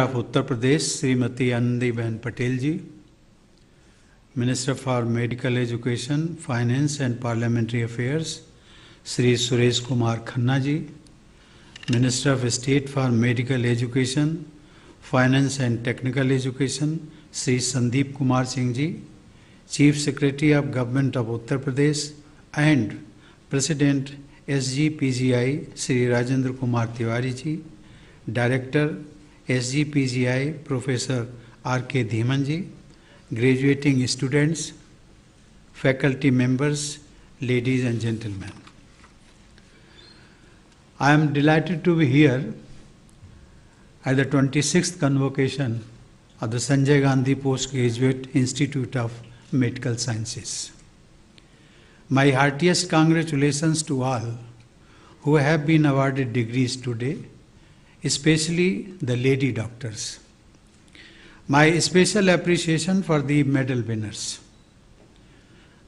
of Uttar Pradesh, Srimati Anandiben Patel ji, Minister for Medical Education, Finance and Parliamentary Affairs, Sri Suresh Kumar Khanna ji, Minister of State for Medical Education, Finance and Technical Education, Sri Sandeep Kumar Singh ji, Chief Secretary of Government of Uttar Pradesh and President SGPGI, Sri Rajendra Kumar Tiwari ji, Director SGPGI, Professor R.K. Dhiman ji, graduating students, faculty members, ladies and gentlemen. I am delighted to be here at the 26th convocation of the Sanjay Gandhi Postgraduate Institute of Medical Sciences. My heartiest congratulations to all who have been awarded degrees today, especially the lady doctors. My special appreciation for the medal winners.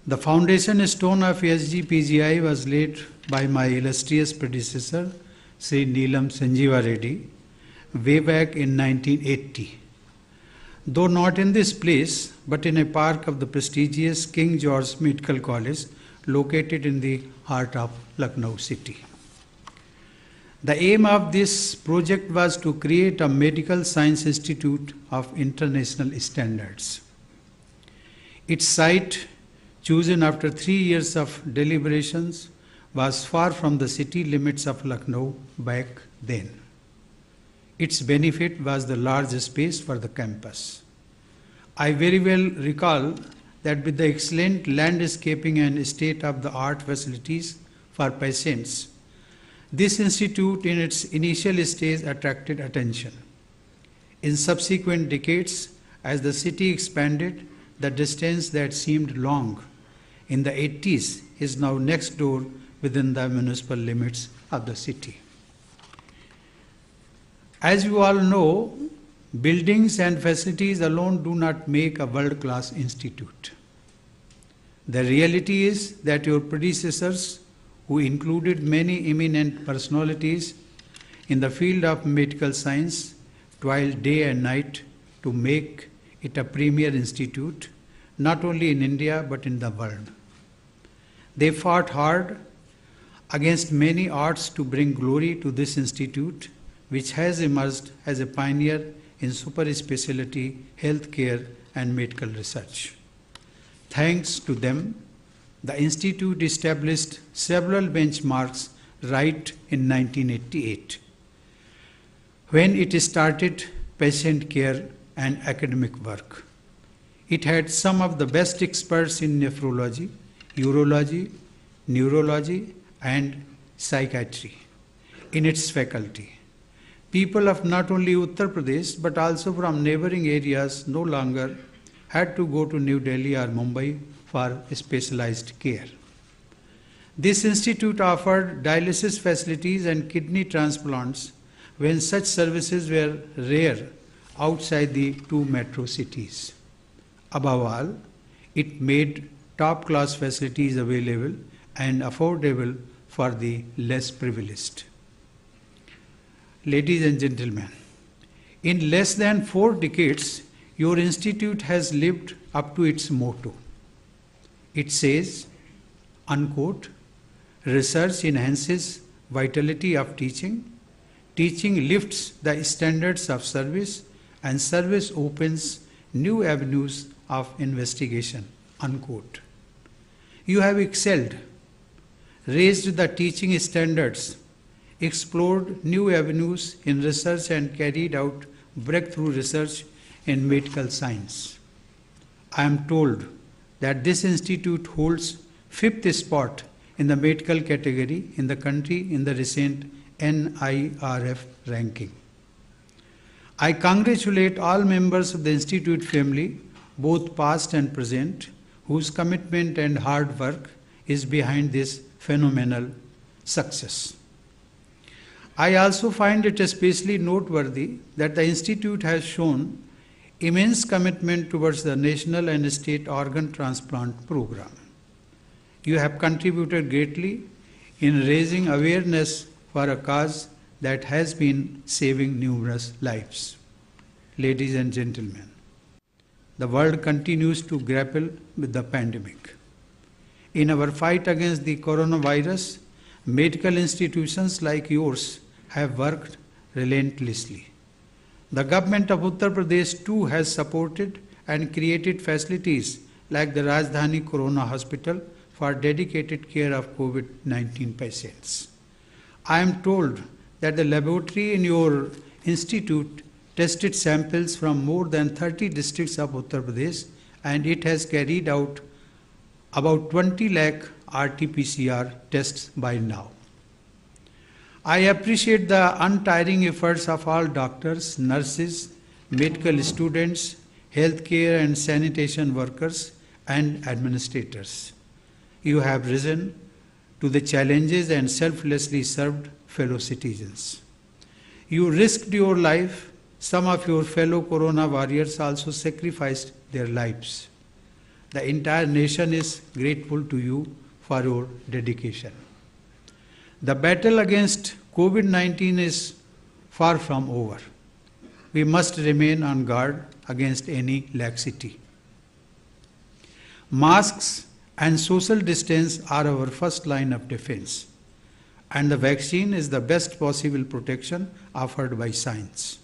The foundation stone of SGPGI was laid by my illustrious predecessor, Sri Neelam Sanjeeva Reddy, way back in 1980. Though not in this place, but in a park of the prestigious King George Medical College, located in the heart of Lucknow city. The aim of this project was to create a medical science institute of international standards. Its site, chosen after 3 years of deliberations, was far from the city limits of Lucknow back then. Its benefit was the large space for the campus. I very well recall that with the excellent landscaping and state-of-the-art facilities for patients, this institute in its initial stage attracted attention. In subsequent decades, as the city expanded, the distance that seemed long in the 80s is now next door within the municipal limits of the city. As you all know, buildings and facilities alone do not make a world-class institute. The reality is that your predecessors, who included many eminent personalities in the field of medical science, toiled day and night to make it a premier institute, not only in India but in the world. They fought hard against many odds to bring glory to this institute, which has emerged as a pioneer in super specialty healthcare and medical research. Thanks to them, the institute established several benchmarks right in 1988, when it started patient care and academic work. It had some of the best experts in nephrology, urology, neurology, and psychiatry in its faculty. People of not only Uttar Pradesh but also from neighboring areas no longer had to go to New Delhi or Mumbai for specialized care. This institute offered dialysis facilities and kidney transplants when such services were rare outside the 2 metro cities. Above all, it made top-class facilities available and affordable for the less privileged. Ladies and gentlemen, in less than 4 decades, your institute has lived up to its motto. It says, unquote, research enhances vitality of teaching, teaching lifts the standards of service, and service opens new avenues of investigation, unquote. You have excelled, raised the teaching standards, explored new avenues in research and carried out breakthrough research in medical science. I am told that this institute holds 5th spot in the medical category in the country in the recent NIRF ranking. I congratulate all members of the institute family, both past and present, whose commitment and hard work is behind this phenomenal success. I also find it especially noteworthy that the institute has shown immense commitment towards the national and state organ transplant program. You have contributed greatly in raising awareness for a cause that has been saving numerous lives. Ladies and gentlemen, the world continues to grapple with the pandemic. In our fight against the coronavirus, medical institutions like yours have worked relentlessly. The government of Uttar Pradesh too has supported and created facilities like the Rajdhani Corona Hospital for dedicated care of COVID-19 patients. I am told that the laboratory in your institute tested samples from more than 30 districts of Uttar Pradesh, and it has carried out about 20 lakh RT-PCR tests by now. I appreciate the untiring efforts of all doctors, nurses, medical students, healthcare and sanitation workers, and administrators. You have risen to the challenges and selflessly served fellow citizens. You risked your life. Some of your fellow Corona warriors also sacrificed their lives. The entire nation is grateful to you for your dedication. The battle against COVID-19 is far from over. We must remain on guard against any laxity. Masks and social distance are our first line of defense, and the vaccine is the best possible protection offered by science.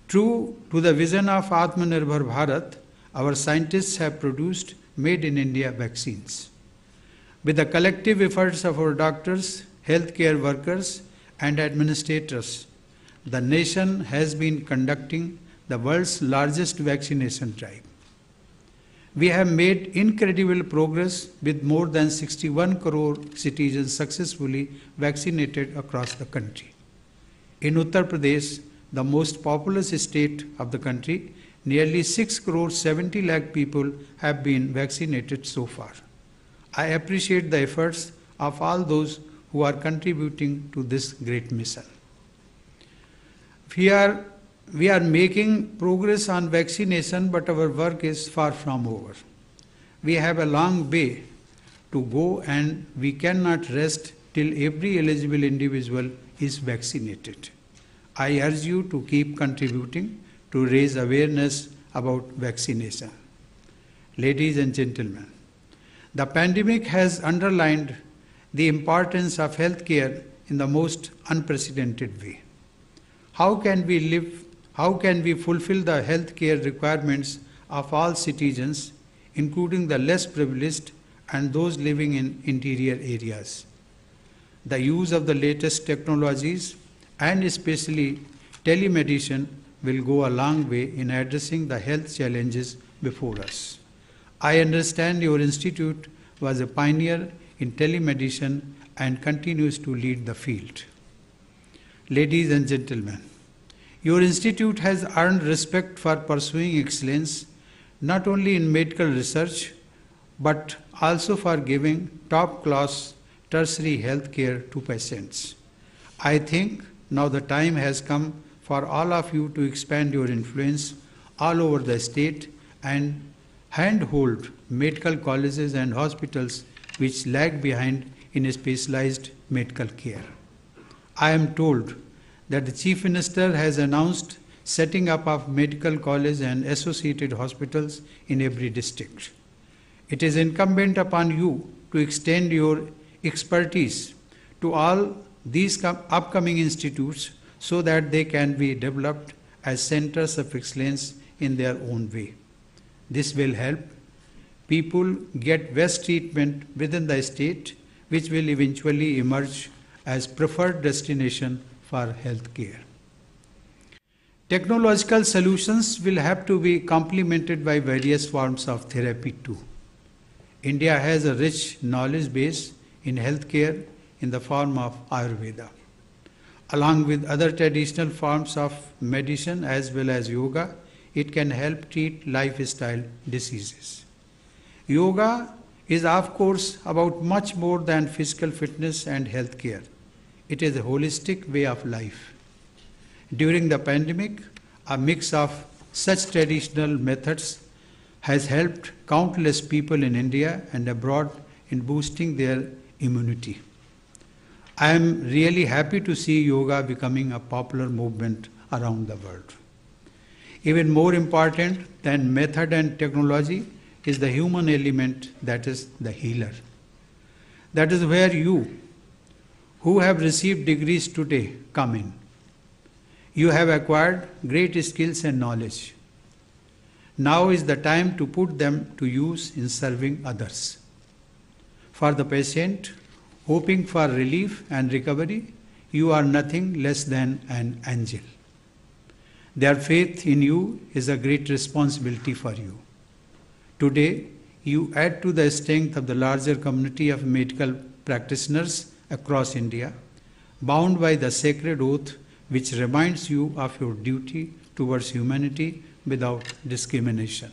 True to the vision of Atmanirbhar Bharat, our scientists have produced made in India vaccines. With the collective efforts of our doctors, healthcare workers, and administrators, the nation has been conducting the world's largest vaccination drive. We have made incredible progress with more than 61 crore citizens successfully vaccinated across the country. In Uttar Pradesh, the most populous state of the country, nearly 6 crore 70 lakh people have been vaccinated so far. I appreciate the efforts of all those who are contributing to this great mission. We are making progress on vaccination, but our work is far from over. We have a long way to go, and we cannot rest till every eligible individual is vaccinated. I urge you to keep contributing to raise awareness about vaccination. Ladies and gentlemen, the pandemic has underlined the importance of healthcare in the most unprecedented way. How can we fulfill the healthcare requirements of all citizens, including the less privileged and those living in interior areas? The use of the latest technologies and especially telemedicine will go a long way in addressing the health challenges before us. I understand your institute was a pioneer in telemedicine and continues to lead the field. Ladies and gentlemen, your institute has earned respect for pursuing excellence not only in medical research but also for giving top-class tertiary health care to patients. I think now the time has come for all of you to expand your influence all over the state and handhold medical colleges and hospitals which lag behind in specialized medical care. I am told that the Chief Minister has announced setting up of medical college and associated hospitals in every district. It is incumbent upon you to extend your expertise to all these upcoming institutes so that they can be developed as centers of excellence in their own way. This will help people get best treatment within the state, which will eventually emerge as preferred destination for health care. Technological solutions will have to be complemented by various forms of therapy too. India has a rich knowledge base in healthcare in the form of Ayurveda. Along with other traditional forms of medicine as well as yoga, it can help treat lifestyle diseases. Yoga is of course about much more than physical fitness and health care. It is a holistic way of life. During the pandemic, a mix of such traditional methods has helped countless people in India and abroad in boosting their immunity. I am really happy to see yoga becoming a popular movement around the world. Even more important than method and technology is the human element, that is the healer. That is where you, who have received degrees today, come in. You have acquired great skills and knowledge. Now is the time to put them to use in serving others. For the patient, hoping for relief and recovery, you are nothing less than an angel. Their faith in you is a great responsibility for you. Today, you add to the strength of the larger community of medical practitioners across India, bound by the sacred oath which reminds you of your duty towards humanity without discrimination.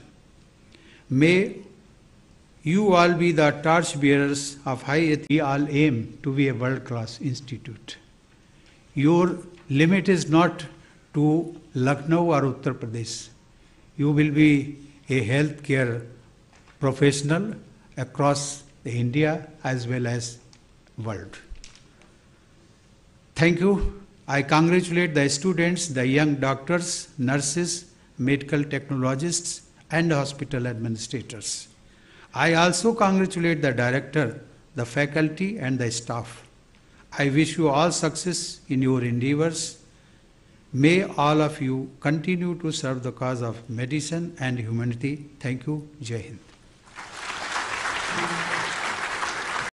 May you all be the torchbearers of high ethics. We all aim to be a world-class institute. Your limit is not to Lucknow or Uttar Pradesh. You will be a healthcare professional across India as well as world. Thank you. I congratulate the students, the young doctors, nurses, medical technologists, and hospital administrators. I also congratulate the director, the faculty, and the staff. I wish you all success in your endeavors. May all of you continue to serve the cause of medicine and humanity. Thank you. Jai Hind.